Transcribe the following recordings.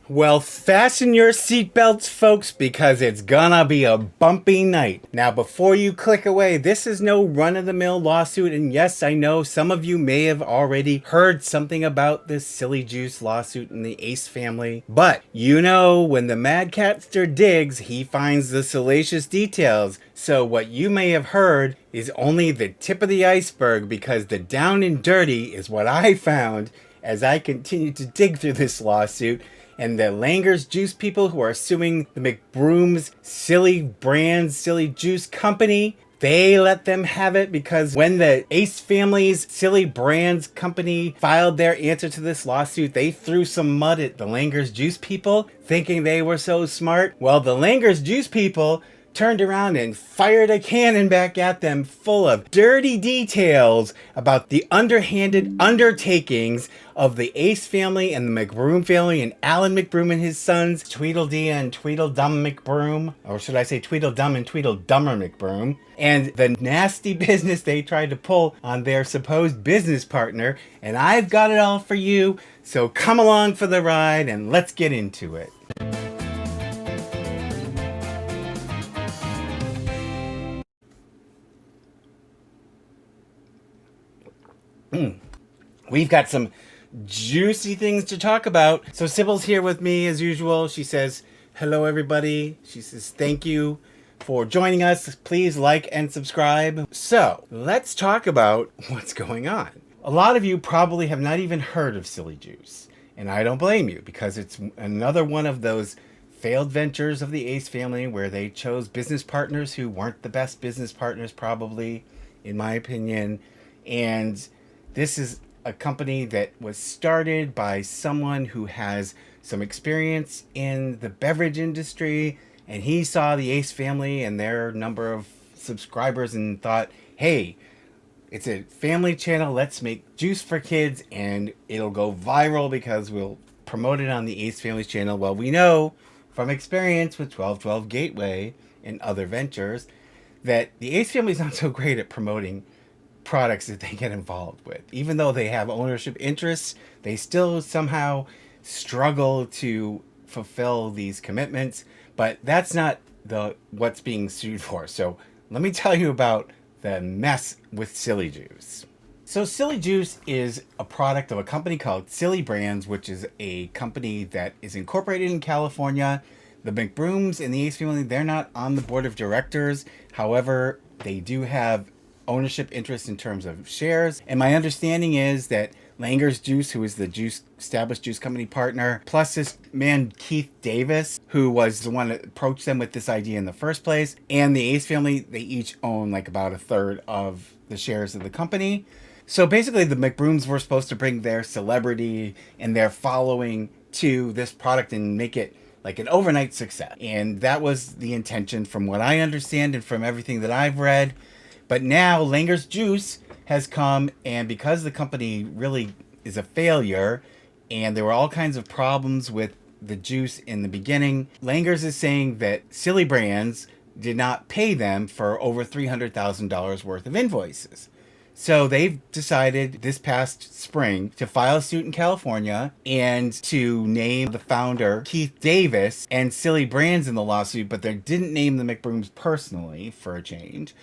Well, fasten your seatbelts, folks, because it's gonna be a bumpy night. Now, before you click away, this is no run-of-the-mill lawsuit, and yes, I know some of you may have already heard something about this Silly Juice lawsuit in the Ace family, but you know, when the MadCatster digs, he finds the salacious details. So what you may have heard is only the tip of the iceberg, because the down and dirty is what I found as I continue to dig through this lawsuit. And the Langer's Juice people who are suing the McBroom's Silly Brands Silly Juice Company, they let them have it because when the Ace Family's Silly Brands Company filed their answer to this lawsuit, they threw some mud at the Langer's Juice people, thinking they were so smart. Well, the Langer's Juice people turned around and fired a cannon back at them full of dirty details about the underhanded undertakings of the Ace family and the McBroom family and Alan McBroom and his sons, Tweedledee and Tweedledum McBroom, or should I say Tweedledum and Tweedledummer McBroom, and the nasty business they tried to pull on their supposed business partner. And I've got it all for you, so come along for the ride and let's get into it. We've got some juicy things to talk about. So Sybil's here with me as usual. She says, hello everybody. She says, thank you for joining us. Please like and subscribe. So let's talk about what's going on. A lot of you probably have not even heard of Silly Juice. And I don't blame you, because it's another one of those failed ventures of the Ace family where they chose business partners who weren't the best business partners, probably, in my opinion. And this is a company that was started by someone who has some experience in the beverage industry, and he saw the Ace family and their number of subscribers and thought, hey, it's a family channel, let's make juice for kids and it'll go viral because we'll promote it on the Ace Family channel. Well, we know from experience with 1212 Gateway and other ventures that the Ace family is not so great at promoting products that they get involved with. Even though they have ownership interests, they still somehow struggle to fulfill these commitments. But that's not what's being sued for. So let me tell you about the mess with Silly Juice. So Silly Juice is a product of a company called Silly Brands, which is a company that is incorporated in California. The McBrooms and the Ace family, they're not on the board of directors. However, they do have ownership interest in terms of shares. And my understanding is that Langer's Juice, who is the established juice company partner, plus this man Keith Davis, who was the one that approached them with this idea in the first place, and the Ace family, they each own like about a third of the shares of the company. So basically the McBrooms were supposed to bring their celebrity and their following to this product and make it like an overnight success. And that was the intention from what I understand and from everything that I've read. But now Langer's Juice has come, and because the company really is a failure and there were all kinds of problems with the juice in the beginning, Langer's is saying that Silly Brands did not pay them for over $300,000 worth of invoices. So they've decided this past spring to file a suit in California and to name the founder Keith Davis and Silly Brands in the lawsuit, but they didn't name the McBrooms personally for a change.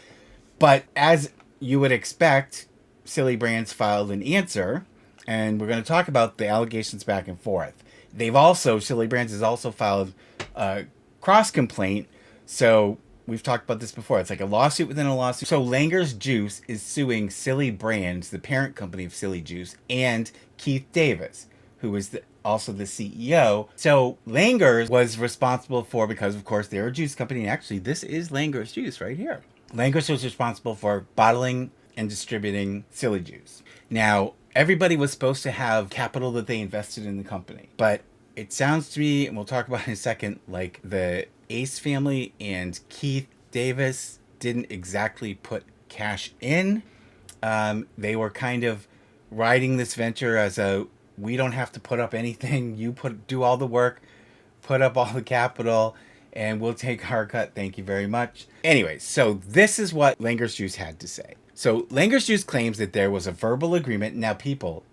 But as you would expect, Silly Brands filed an answer, and we're going to talk about the allegations back and forth. Silly Brands has also filed a cross complaint. So we've talked about this before. It's like a lawsuit within a lawsuit. So Langer's Juice is suing Silly Brands, the parent company of Silly Juice, and Keith Davis, who is also the CEO. So Langer's was responsible for, because of course they're a juice company, and actually this is Langer's Juice right here. Langer's was responsible for bottling and distributing Silly Juice. Now, everybody was supposed to have capital that they invested in the company. But it sounds to me, and we'll talk about it in a second, like the Ace family and Keith Davis didn't exactly put cash in. They were kind of riding this venture as we don't have to put up anything. You do all the work, put up all the capital, and we'll take our cut. Thank you very much. Anyways, so this is what Langer's Juice had to say. So Langer's Juice claims that there was a verbal agreement. Now, people,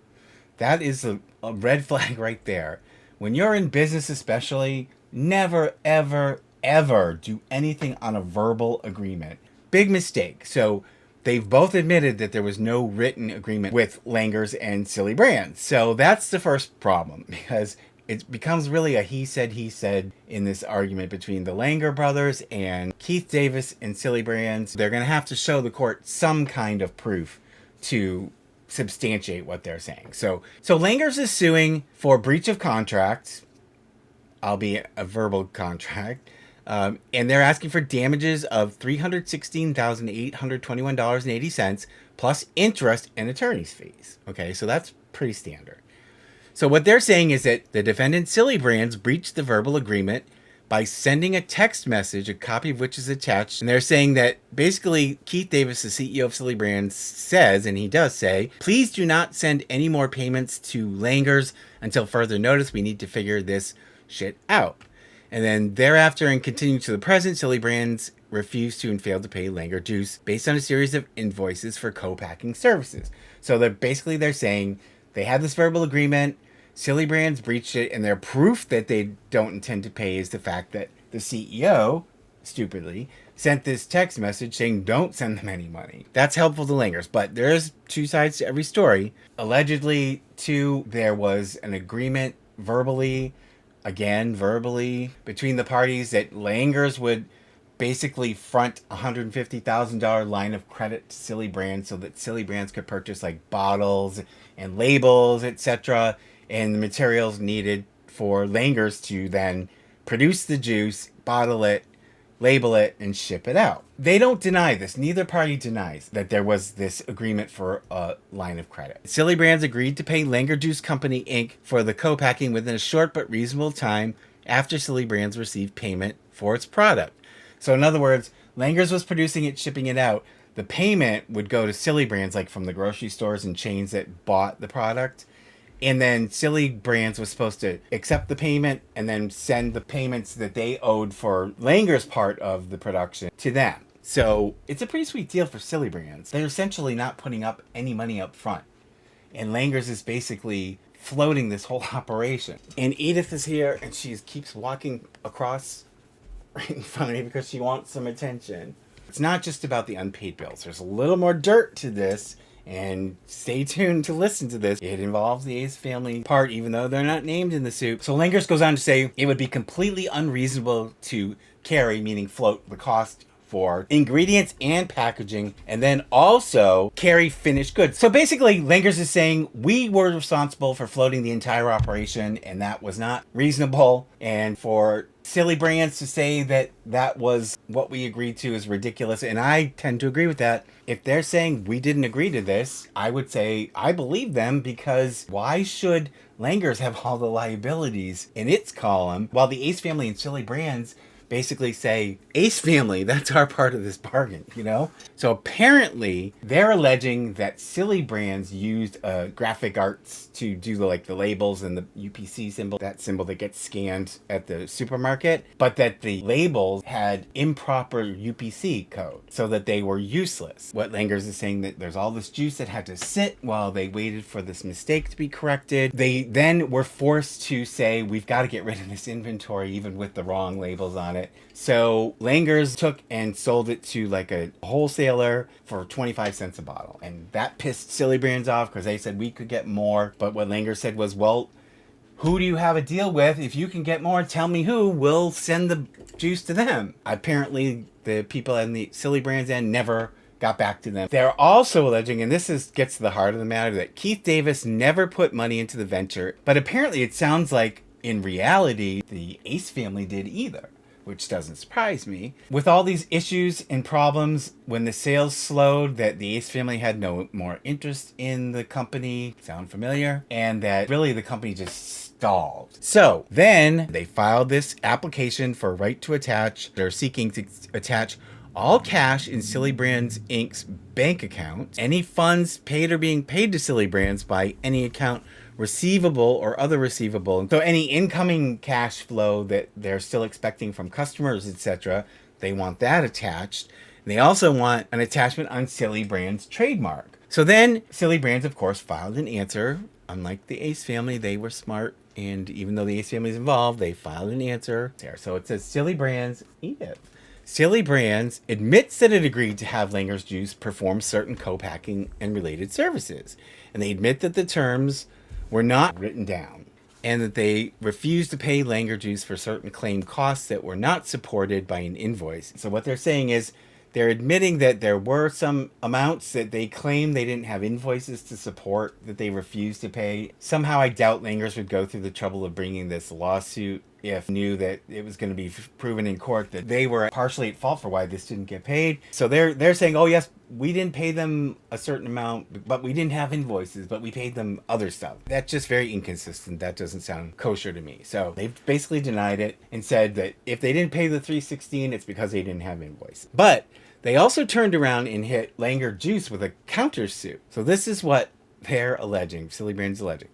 that is a red flag right there. when you're in business especially, never, ever, ever do anything on a verbal agreement. Big mistake. So they've both admitted that there was no written agreement with Langers and Silly Brands. So that's the first problem, because it becomes really a he said in this argument between the Langer brothers and Keith Davis and Silly Brands. They're going to have to show the court some kind of proof to substantiate what they're saying. So Langers is suing for breach of contract, albeit a verbal contract. And they're asking for damages of $316,821.80 plus interest and attorney's fees. Okay, so that's pretty standard. So what they're saying is that the defendant Silly Brands breached the verbal agreement by sending a text message, a copy of which is attached. And they're saying that basically Keith Davis, the CEO of Silly Brands, says, and he does say, please do not send any more payments to Langers until further notice. We need to figure this shit out. And then thereafter, and continuing to the present, Silly Brands refused to and failed to pay Langer Juice based on a series of invoices for co-packing services. So they're saying they had this verbal agreement, Silly Brands breached it, and their proof that they don't intend to pay is the fact that the CEO, stupidly, sent this text message saying don't send them any money. That's helpful to Langers, but there's two sides to every story. Allegedly, too, there was an agreement verbally, between the parties that Langers would basically front $150,000 line of credit to Silly Brands so that Silly Brands could purchase like bottles and labels, etc., and the materials needed for Langers to then produce the juice, bottle it, label it, and ship it out. They don't deny this. Neither party denies that there was this agreement for a line of credit. Silly Brands agreed to pay Langer Juice Company, Inc. for the co-packing within a short but reasonable time after Silly Brands received payment for its product. So in other words, Langers was producing it, shipping it out. The payment would go to Silly Brands, like from the grocery stores and chains that bought the product. And then Silly Brands was supposed to accept the payment and then send the payments that they owed for Langer's part of the production to them. So it's a pretty sweet deal for Silly Brands. They're essentially not putting up any money up front. And Langer's is basically floating this whole operation. And Edith is here and she keeps walking across right in front of me because she wants some attention. It's not just about the unpaid bills. There's a little more dirt to this. And stay tuned to listen to this. It involves the Ace family part, even though they're not named in the suit. So Langers goes on to say it would be completely unreasonable to carry, meaning float, the cost for ingredients and packaging, and then also carry finished goods. So basically, Langers is saying we were responsible for floating the entire operation, and that was not reasonable. And for Silly Brands to say that that was what we agreed to is ridiculous, and I tend to agree with that. If they're saying we didn't agree to this, I would say I believe them, because why should Langers have all the liabilities in its column while the Ace family and Silly Brands basically say, Ace family, that's our part of this bargain, you know? So apparently they're alleging that Silly Brands used graphic arts to do the labels and the UPC symbol, that symbol that gets scanned at the supermarket, but that the labels had improper UPC code so that they were useless. What Langers is saying, that there's all this juice that had to sit while they waited for this mistake to be corrected. They then were forced to say, we've got to get rid of this inventory even with the wrong labels on it. So Langers took and sold it to like a wholesaler for 25 cents a bottle. And that pissed Silly Brands off because they said we could get more. But what Langers said was, well, who do you have a deal with? If you can get more, tell me who. We'll send the juice to them. Apparently the people in the Silly Brands end never got back to them. They're also alleging, and gets to the heart of the matter, that Keith Davis never put money into the venture. But apparently it sounds like in reality the Ace family did either, which doesn't surprise me. With all these issues and problems, when the sales slowed, that the Ace family had no more interest in the company. Sound familiar? And that really the company just stalled. So then they filed this application for right to attach. They're seeking to attach all cash in Silly Brands Inc.'s bank account, any funds paid or being paid to Silly Brands by any account receivable or other receivable. So any incoming cash flow that they're still expecting from customers, etc., they want that attached. And they also want an attachment on Silly Brands' trademark. So then Silly Brands, of course, filed an answer. Unlike the Ace family, they were smart. And even though the Ace family is involved, they filed an answer there. So it says Silly Brands, if Silly Brands admits that it agreed to have Langer's Juice perform certain co-packing and related services. And they admit that the terms were not written down and that they refused to pay Langer Juice for certain claimed costs that were not supported by an invoice. So what they're saying is they're admitting that there were some amounts that they claim they didn't have invoices to support that they refused to pay. Somehow I doubt Langers would go through the trouble of bringing this lawsuit if knew that it was going to be proven in court that they were partially at fault for why this didn't get paid. So they're saying, oh yes, we didn't pay them a certain amount, but we didn't have invoices, but we paid them other stuff. That's just very inconsistent. That doesn't sound kosher to me. So they've basically denied it and said that if they didn't pay the $316, it's because they didn't have invoices. But they also turned around and hit Langer Juice with a countersuit. So this is what they're alleging, Silly Brands alleging.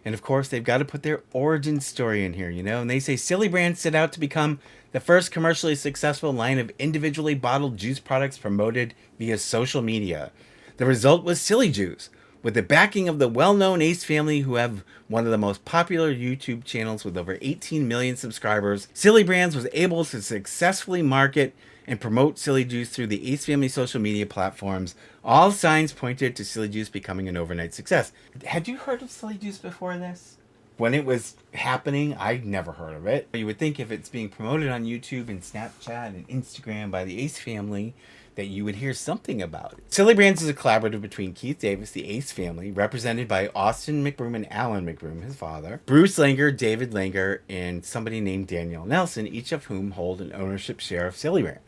And of course, they've got to put their origin story in here, and they say Silly Brands set out to become the first commercially successful line of individually bottled juice products promoted via social media. The result was Silly Juice, with the backing of the well-known Ace family, who have one of the most popular YouTube channels with over 18 million subscribers. Silly Brands was able to successfully market and promote Silly Juice through the Ace family social media platforms. All signs pointed to Silly Juice becoming an overnight success. Had you heard of Silly Juice before this? When it was happening, I'd never heard of it. You would think if it's being promoted on YouTube and Snapchat and Instagram by the Ace family, that you would hear something about it. Silly Brands is a collaborative between Keith Davis, the Ace family, represented by Austin McBroom and Alan McBroom, his father, Bruce Langer, David Langer, and somebody named Danielle Nelson, each of whom hold an ownership share of Silly Brands.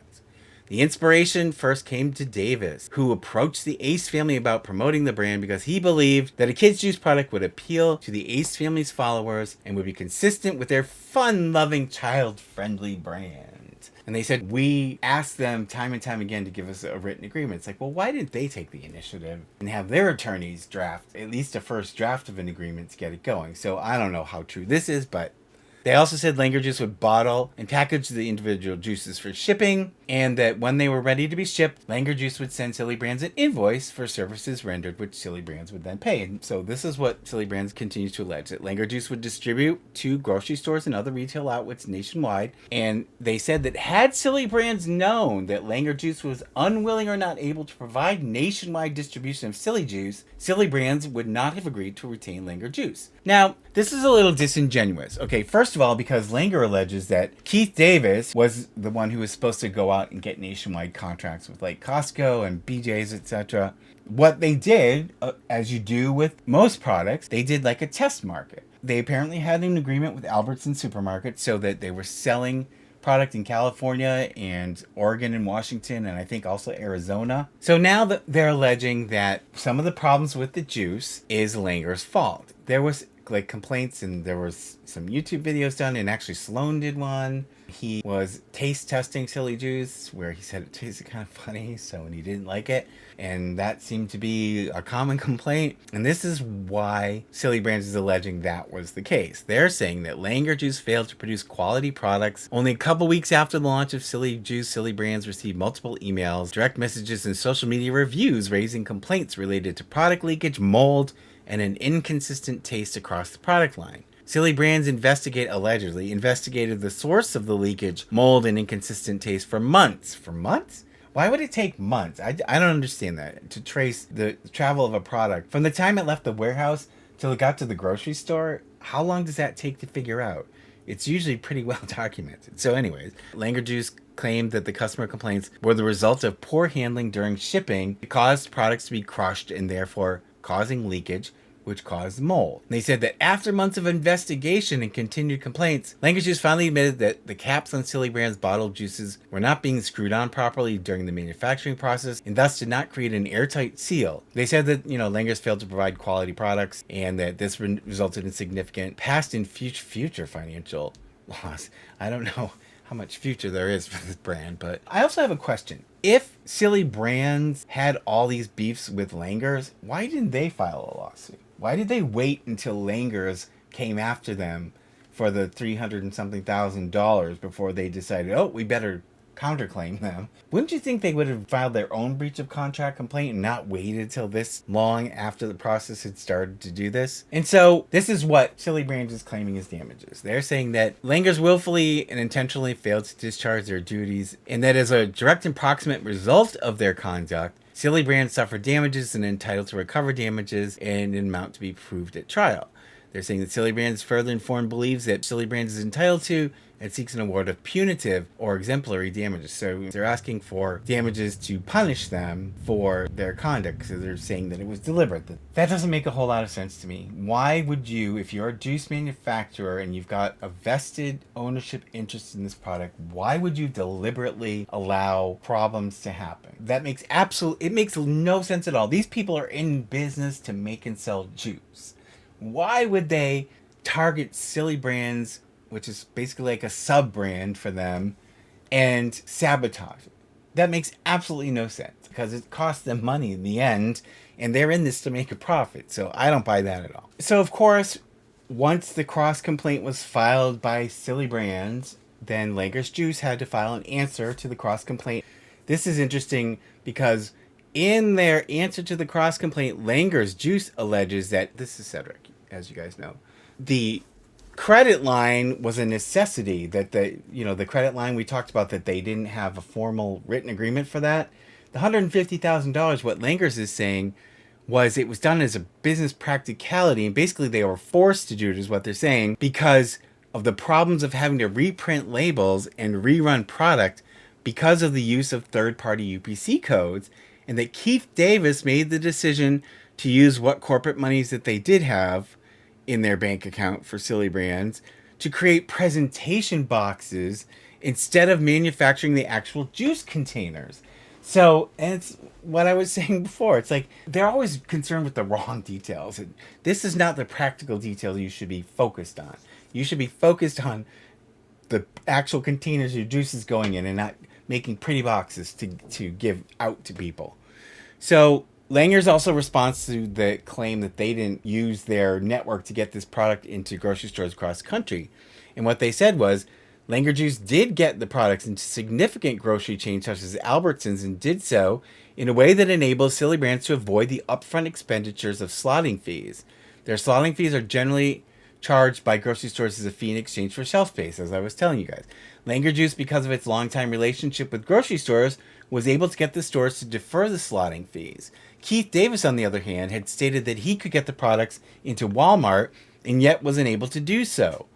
The inspiration first came to Davis, who approached the Ace family about promoting the brand because he believed that a kids' juice product would appeal to the Ace family's followers and would be consistent with their fun-loving, child-friendly brand. And they said, we asked them time and time again to give us a written agreement. It's like, well, why didn't they take the initiative and have their attorneys draft at least a first draft of an agreement to get it going? So I don't know how true this is, but they also said Langer Juice would bottle and package the individual juices for shipping, and that when they were ready to be shipped, Langer Juice would send Silly Brands an invoice for services rendered, which Silly Brands would then pay. And so this is what Silly Brands continues to allege, that Langer Juice would distribute to grocery stores and other retail outlets nationwide. And they said that had Silly Brands known that Langer Juice was unwilling or not able to provide nationwide distribution of Silly Juice, Silly Brands would not have agreed to retain Langer Juice. Now, this is a little disingenuous. Okay, first of all, because Langer alleges that Keith Davis was the one who was supposed to go out and get nationwide contracts with like Costco and BJ's, etc. What they did, as you do with most products, they did like a test market. They apparently had an agreement with Albertsons Supermarket so that they were selling product in California and Oregon and Washington, and I think also Arizona. So now that they're alleging that some of the problems with the juice is Langer's fault. There was like complaints, and there was some YouTube videos done, and actually Sloan did one. He was taste testing Silly Juice where he said it tasted kind of funny, so and he didn't like it, and that seemed to be a common complaint. And this is why Silly Brands is alleging that was the case. They're saying that Langer Juice failed to produce quality products. Only a couple weeks after the launch of Silly Juice, Silly Brands received multiple emails, direct messages, and social media reviews raising complaints related to product leakage, mold, and an inconsistent taste across the product line. Silly Brands allegedly investigated the source of the leakage, mold, and inconsistent taste for months. For months? Why would it take months? I don't understand that. To trace the travel of a product from the time it left the warehouse till it got to the grocery store, how long does that take to figure out? It's usually pretty well documented. So anyways, Langer Juice claimed that the customer complaints were the result of poor handling during shipping. It caused products to be crushed and therefore causing leakage, which caused mold. They said that after months of investigation and continued complaints, Langer Juice finally admitted that the caps on Silly Brands bottled juices were not being screwed on properly during the manufacturing process and thus did not create an airtight seal. They said that, Langer's failed to provide quality products and that this resulted in significant past and future financial loss. I don't know how much future there is for this brand, but I also have a question. If Silly Brands had all these beefs with Langer's, why didn't they file a lawsuit? Why did they wait until Langer's came after them for the $300 and something thousand before they decided, oh, we better counterclaim them, wouldn't you think they would have filed their own breach of contract complaint and not waited till this long after the process had started to do this? And so this is what Silly Brands is claiming as damages. They're saying that Langers willfully and intentionally failed to discharge their duties, and that as a direct and proximate result of their conduct, Silly Brands suffered damages and entitled to recover damages and an amount to be proved at trial. They're saying that Silly Brands further informed believes that Silly Brands is entitled to and seeks an award of punitive or exemplary damages. So they're asking for damages to punish them for their conduct because they're saying that it was deliberate. That doesn't make a whole lot of sense to me. Why would you, if you're a juice manufacturer and you've got a vested ownership interest in this product, why would you deliberately allow problems to happen? That makes it makes no sense at all. These people are in business to make and sell juice. Why would they target Silly Brands, which is basically like a sub-brand for them, and sabotage it? That makes absolutely no sense because it costs them money in the end, and they're in this to make a profit. So I don't buy that at all. So, of course, once the cross-complaint was filed by Silly Brands, then Langers Juice had to file an answer to the cross-complaint. This is interesting because in their answer to the cross-complaint, Langers Juice alleges that, this is Cedric, as you guys know, the credit line was a necessity, that the credit line we talked about, that they didn't have a formal written agreement for that. The $150,000, what Langers is saying, was it was done as a business practicality, and basically they were forced to do it, is what they're saying, because of the problems of having to reprint labels and rerun product because of the use of third-party UPC codes, and that Keith Davis made the decision to use what corporate monies that they did have in their bank account for Silly Brands to create presentation boxes instead of manufacturing the actual juice containers. So, and it's what I was saying before. It's like they're always concerned with the wrong details. And this is not the practical detail you should be focused on. You should be focused on the actual containers your juice is going in and not making pretty boxes to give out to people. So Langers also responds to the claim that they didn't use their network to get this product into grocery stores across the country. And what they said was, Langer Juice did get the products into significant grocery chains such as Albertsons, and did so in a way that enables Silly Brands to avoid the upfront expenditures of slotting fees. Their slotting fees are generally charged by grocery stores as a fee in exchange for shelf space, as I was telling you guys. Langer Juice, because of its longtime relationship with grocery stores, was able to get the stores to defer the slotting fees. Keith Davis, on the other hand, had stated that he could get the products into Walmart and yet wasn't able to do so.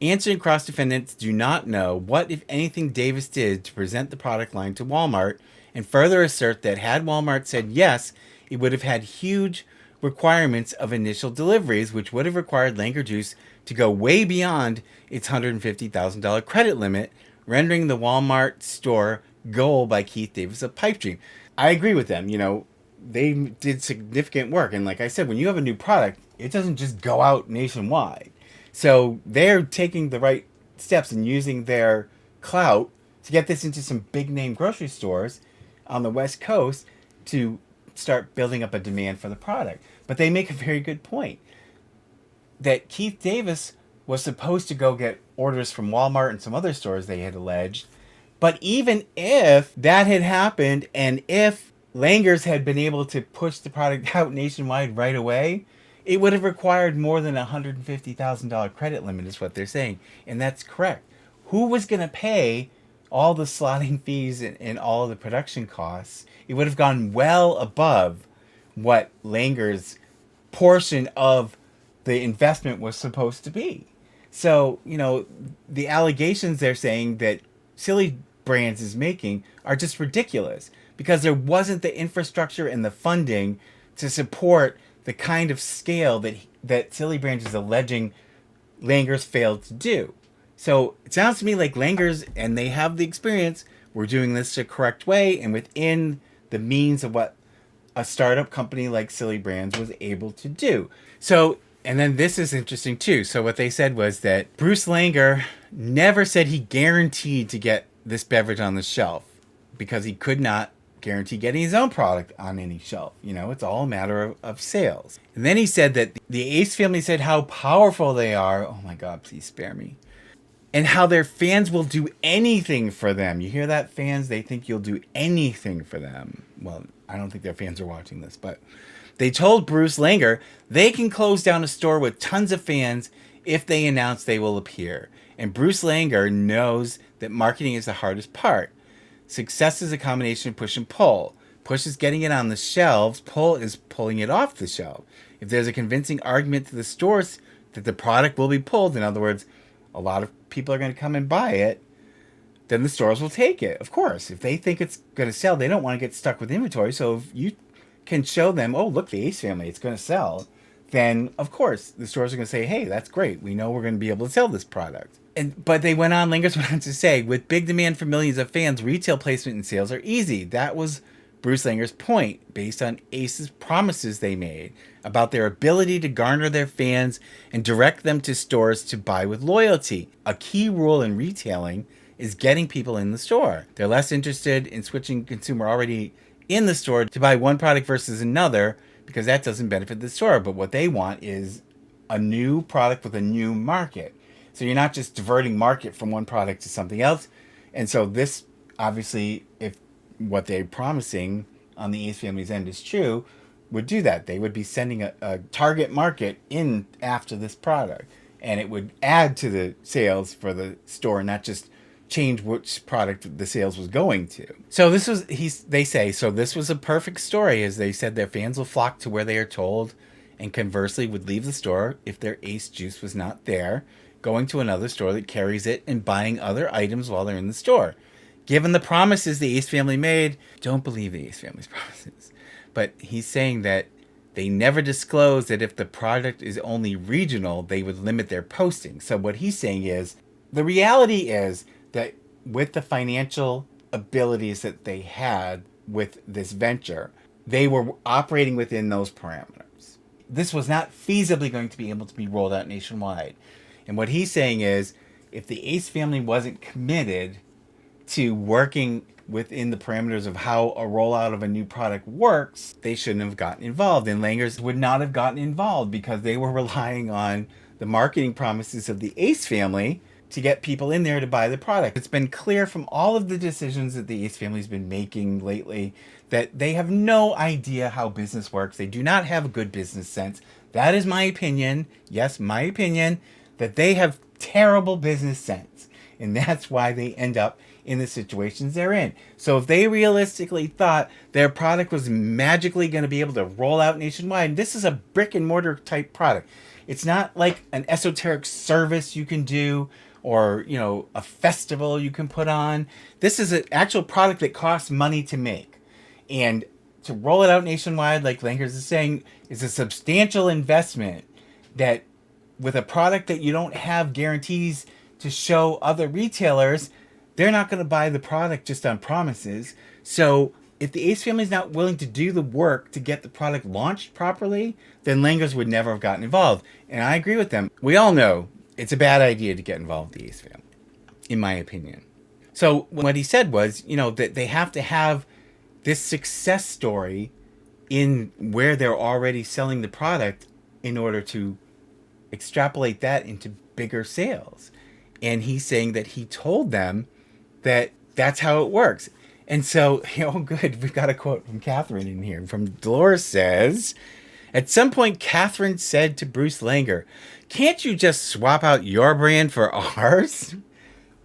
Answering cross-defendants do not know what, if anything, Davis did to present the product line to Walmart, and further assert that had Walmart said yes, it would have had huge requirements of initial deliveries, which would have required Langer Juice to go way beyond its $150,000 credit limit, rendering the Walmart store goal by Keith Davis a pipe dream. I agree with them. They did significant work. And like I said, when you have a new product, it doesn't just go out nationwide. So they're taking the right steps and using their clout to get this into some big name grocery stores on the West Coast to start building up a demand for the product. But they make a very good point that Keith Davis was supposed to go get orders from Walmart and some other stores, they had alleged. But even if that had happened, and if Langers had been able to push the product out nationwide right away, it would have required more than a $150,000 credit limit, is what they're saying. And that's correct. Who was going to pay all the slotting fees and all of the production costs? It would have gone well above what Langer's portion of the investment was supposed to be. So, the allegations they're saying that Silly Brands is making are just ridiculous, because there wasn't the infrastructure and the funding to support the kind of scale that Silly Brands is alleging Langers failed to do. So it sounds to me like Langers, and they have the experience, were doing this the correct way and within the means of what a startup company like Silly Brands was able to do. So, and then this is interesting too. So what they said was that Bruce Langer never said he guaranteed to get this beverage on the shelf, because he could not guarantee getting his own product on any shelf. It's all a matter of sales. And then he said that the Ace family said how powerful they are. Oh my God, please spare me. and how their fans will do anything for them. You hear that, fans? They think you'll do anything for them. Well, I don't think their fans are watching this, but they told Bruce Langer they can close down a store with tons of fans if they announce they will appear. And Bruce Langer knows that marketing is the hardest part. Success is a combination of push and pull. Push is getting it on the shelves. Pull is pulling it off the shelf. If there's a convincing argument to the stores that the product will be pulled, in other words, a lot of people are going to come and buy it, then the stores will take it. Of course, if they think it's going to sell, they don't want to get stuck with inventory. So if you can show them, oh, look, the Ace Family, it's going to sell, then of course the stores are going to say, hey, that's great. We know we're going to be able to sell this product. But they went on, Langers went on to say, with big demand for millions of fans, retail placement and sales are easy. That was Bruce Langer's point, based on Ace's promises they made about their ability to garner their fans and direct them to stores to buy with loyalty. A key rule in retailing is getting people in the store. They're less interested in switching consumer already in the store to buy one product versus another, because that doesn't benefit the store. But what they want is a new product with a new market. So you're not just diverting market from one product to something else. And so this, obviously, if what they're promising on the Ace Family's end is true, would do that. They would be sending a target market in after this product, and it would add to the sales for the store, not just change which product the sales was going to. So this was, they say, so this was a perfect story, as they said their fans will flock to where they are told, and conversely would leave the store if their Ace juice was not there, going to another store that carries it and buying other items while they're in the store. Given the promises the Ace Family made, don't believe the Ace Family's promises. But he's saying that they never disclose that if the product is only regional, they would limit their posting. So what he's saying is, the reality is that with the financial abilities that they had with this venture, they were operating within those parameters. This was not feasibly going to be able to be rolled out nationwide. And what he's saying is, if the Ace Family wasn't committed to working within the parameters of how a rollout of a new product works, they shouldn't have gotten involved. And Langers would not have gotten involved because they were relying on the marketing promises of the Ace Family to get people in there to buy the product. It's been clear from all of the decisions that the Ace Family's been making lately that they have no idea how business works. They do not have a good business sense. That is my opinion. Yes, my opinion, that they have terrible business sense. And that's why they end up in the situations they're in. So if they realistically thought their product was magically going to be able to roll out nationwide, this is a brick and mortar type product. It's not like an esoteric service you can do, or, you know, a festival you can put on. This is an actual product that costs money to make. And to roll it out nationwide, like Langers is saying, is a substantial investment that, with a product that you don't have guarantees to show other retailers, they're not going to buy the product just on promises. So if the Ace Family is not willing to do the work to get the product launched properly, then Langers would never have gotten involved. And I agree with them. We all know it's a bad idea to get involved with the Ace Family, in my opinion. So what he said was, you know, that they have to have this success story in where they're already selling the product in order to extrapolate that into bigger sales. And he's saying that he told them that that's how it works. And so, you know, good, we've got a quote from Catherine in here. From Dolores says, at some point, Catherine said to Bruce Langer, can't you just swap out your brand for ours?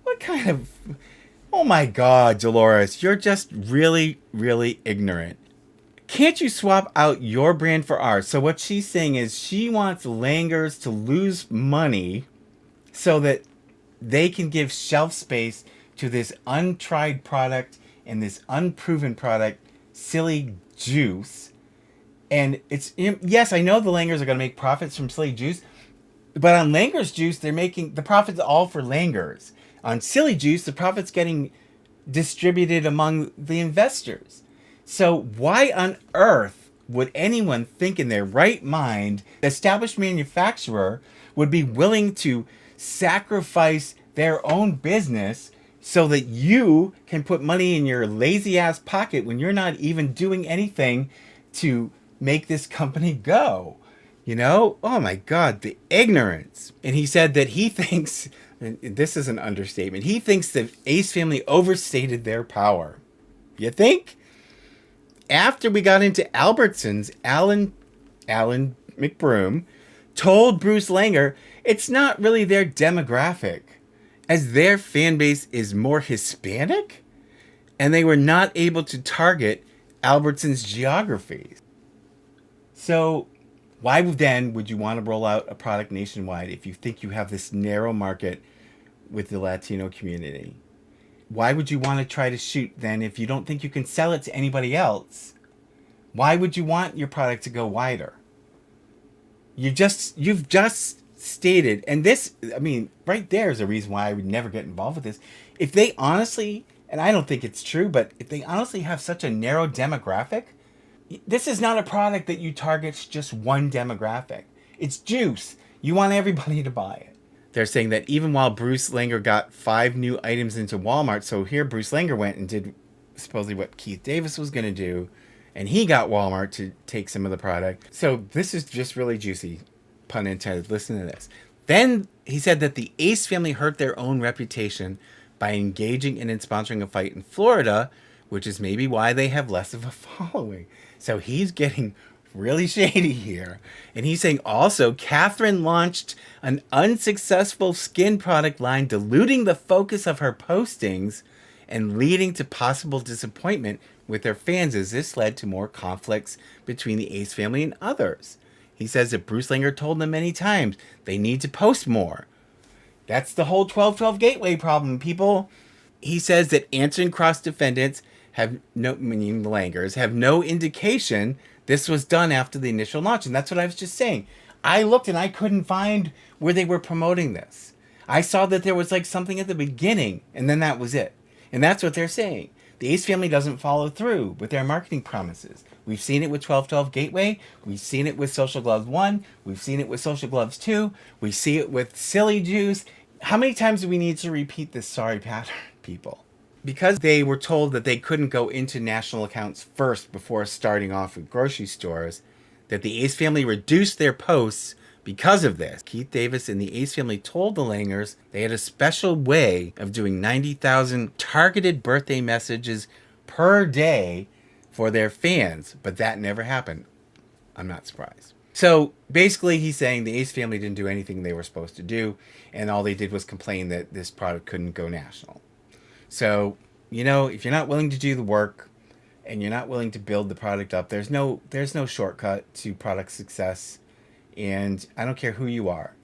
What kind of... Oh my God, Dolores, you're just really, really ignorant. Can't you swap out your brand for ours? So what she's saying is she wants Langers to lose money so that they can give shelf space to this untried product and this unproven product, Silly Juice. And it's, yes, I know the Langers are going to make profits from Silly Juice, but on Langer's Juice, they're making the profits all for Langers. On Silly Juice, the profit's getting distributed among the investors. So why on earth would anyone think in their right mind, the established manufacturer would be willing to sacrifice their own business so that you can put money in your lazy ass pocket when you're not even doing anything to make this company go? You know, oh my God, the ignorance. And he said that he thinks And this is an understatement. He thinks the Ace family overstated their power. You think? After we got into Albertsons, Alan McBroom told Bruce Langer it's not really their demographic, as their fan base is more Hispanic, and they were not able to target Albertsons' geography. So why then would you want to roll out a product nationwide if you think you have this narrow market with the Latino community? Why would you want to try to shoot then if you don't think you can sell it to anybody else? Why would you want your product to go wider? You've just stated, and this, I mean, right there is a reason why I would never get involved with this. If they honestly, and I don't think it's true, but if they honestly have such a narrow demographic, this is not a product that you target just one demographic. It's juice. You want everybody to buy it. They're saying that even while Bruce Langer got 5 new items into Walmart, so here Bruce Langer went and did supposedly what Keith Davis was going to do, and he got Walmart to take some of the product. So this is just really juicy, pun intended. Listen to this. Then he said that the Ace family hurt their own reputation by engaging in and sponsoring a fight in Florida, which is maybe why they have less of a following. So he's getting really shady here. And he's saying also Catherine launched an unsuccessful skin product line, diluting the focus of her postings and leading to possible disappointment with their fans, as this led to more conflicts between the Ace family and others. He says that Bruce Langer told them many times they need to post more. That's the whole 1212 gateway problem, people. He says that answering cross defendants have no, meaning the Langers, have no indication this was done after the initial launch. And that's what I was just saying. I looked and I couldn't find where they were promoting this. I saw that there was like something at the beginning, and then that was it. And that's what they're saying. The Ace family doesn't follow through with their marketing promises. We've seen it with 1212 Gateway. We've seen it with Social Gloves 1. We've seen it with Social Gloves 2. We see it with Silly Juice. How many times do we need to repeat this sorry pattern, people? Because they were told that they couldn't go into national accounts first before starting off with grocery stores, that the Ace family reduced their posts because of this. Keith Davis and the Ace family told the Langers they had a special way of doing 90,000 targeted birthday messages per day for their fans, but that never happened. I'm not surprised. So basically he's saying the Ace family didn't do anything they were supposed to do, and all they did was complain that this product couldn't go national. So, you know, if you're not willing to do the work and you're not willing to build the product up, there's no shortcut to product success. And I don't care who you are.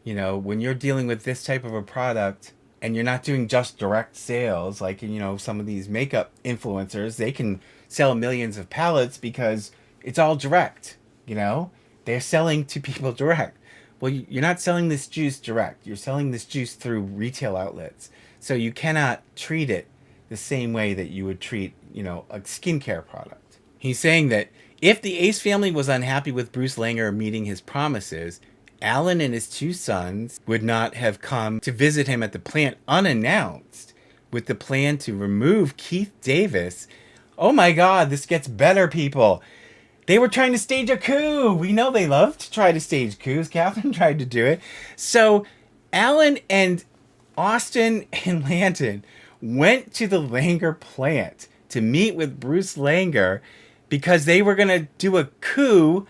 You know, when you're dealing with this type of a product and you're not doing just direct sales, like, you know, some of these makeup influencers, they can sell millions of pallets because it's all direct, you know? They're selling to people direct. Well, you're not selling this juice direct. You're selling this juice through retail outlets. So you cannot treat it the same way that you would treat, you know, a skincare product. He's saying that if the Ace family was unhappy with Bruce Langer meeting his promises, Alan and his 2 sons would not have come to visit him at the plant unannounced with the plan to remove Keith Davis. Oh my God, this gets better, people. They were trying to stage a coup. We know they love to try to stage coups. Catherine tried to do it. So Alan and Austin and Landon went to the Langer plant to meet with Bruce Langer because they were going to do a coup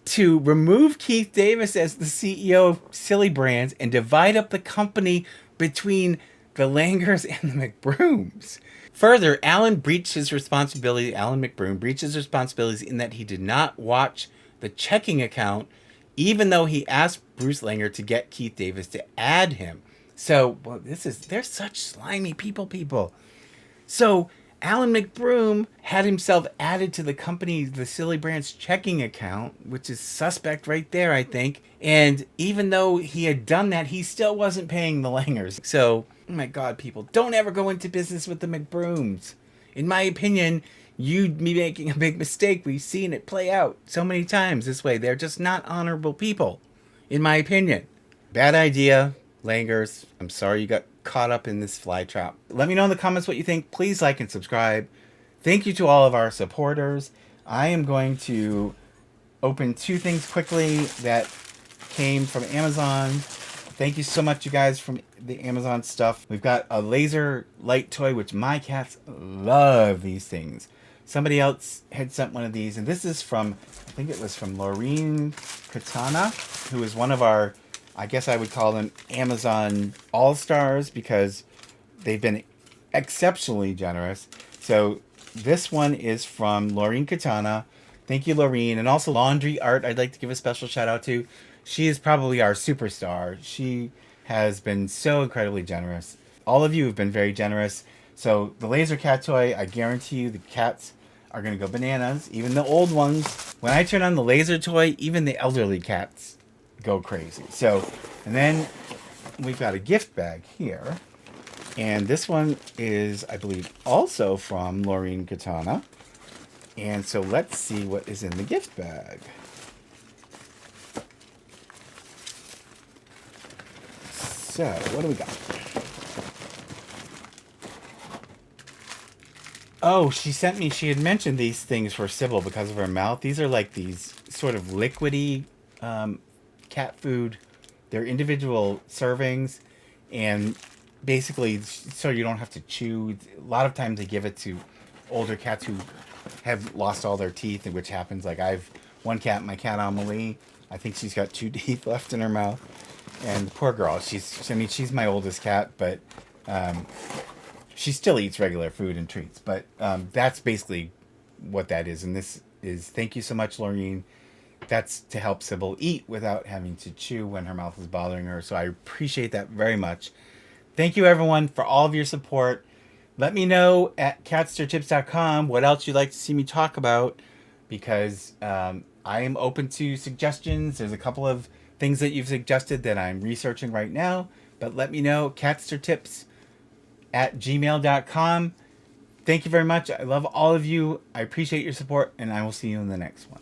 to remove Keith Davis as the CEO of Silly Brands and divide up the company between the Langers and the McBrooms. Further, Alan McBroom breached his responsibilities in that he did not watch the checking account, even though he asked Bruce Langer to get Keith Davis to add him. So, well, they're such slimy people. So, Alan McBroom had himself added to the company, the Silly Brands checking account, which is suspect right there, I think. And even though he had done that, he still wasn't paying the Langers. So, oh my God, people, don't ever go into business with the McBrooms. In my opinion, you'd be making a big mistake. We've seen it play out so many times this way. They're just not honorable people, in my opinion. Bad idea, Langers. I'm sorry you got caught up in this fly trap. Let me know in the comments what you think. Please like and subscribe. Thank you to all of our supporters. I am going to open 2 things quickly that came from Amazon. Thank you so much, you guys, from the Amazon stuff. We've got a laser light toy, which my cats love these things. Somebody else had sent one of these, and this is from, I think it was from Laureen Katana, who is one of our, I guess I would call them Amazon All-Stars, because they've been exceptionally generous. So this one is from Laureen Katana. Thank you, Laureen. And also Laundry Art, I'd like to give a special shout out to. She is probably our superstar. She has been so incredibly generous. All of you have been very generous. So the laser cat toy, I guarantee you the cats are going to go bananas. Even the old ones. When I turn on the laser toy, even the elderly cats go crazy. So, and then we've got a gift bag here. And this one is, I believe, also from Laureen Katana. And so let's see what is in the gift bag. So, what do we got? Oh, she had mentioned these things for Sybil because of her mouth. These are like these sort of liquidy cat food. They're individual servings, and basically, so you don't have to chew. A lot of times they give it to older cats who have lost all their teeth, which happens. Like I've one cat, my cat Amelie, I think she's got 2 teeth left in her mouth. And the poor girl, she's my oldest cat, but she still eats regular food and treats. But that's basically what that is. And this is, thank you so much, Laureen. That's to help Sybil eat without having to chew when her mouth is bothering her. So I appreciate that very much. Thank you, everyone, for all of your support. Let me know at catstertips.com what else you'd like to see me talk about, because I am open to suggestions. There's a couple of things that you've suggested that I'm researching right now, but let me know, catstertips@gmail.com. Thank you very much. I love all of you. I appreciate your support, and I will see you in the next one.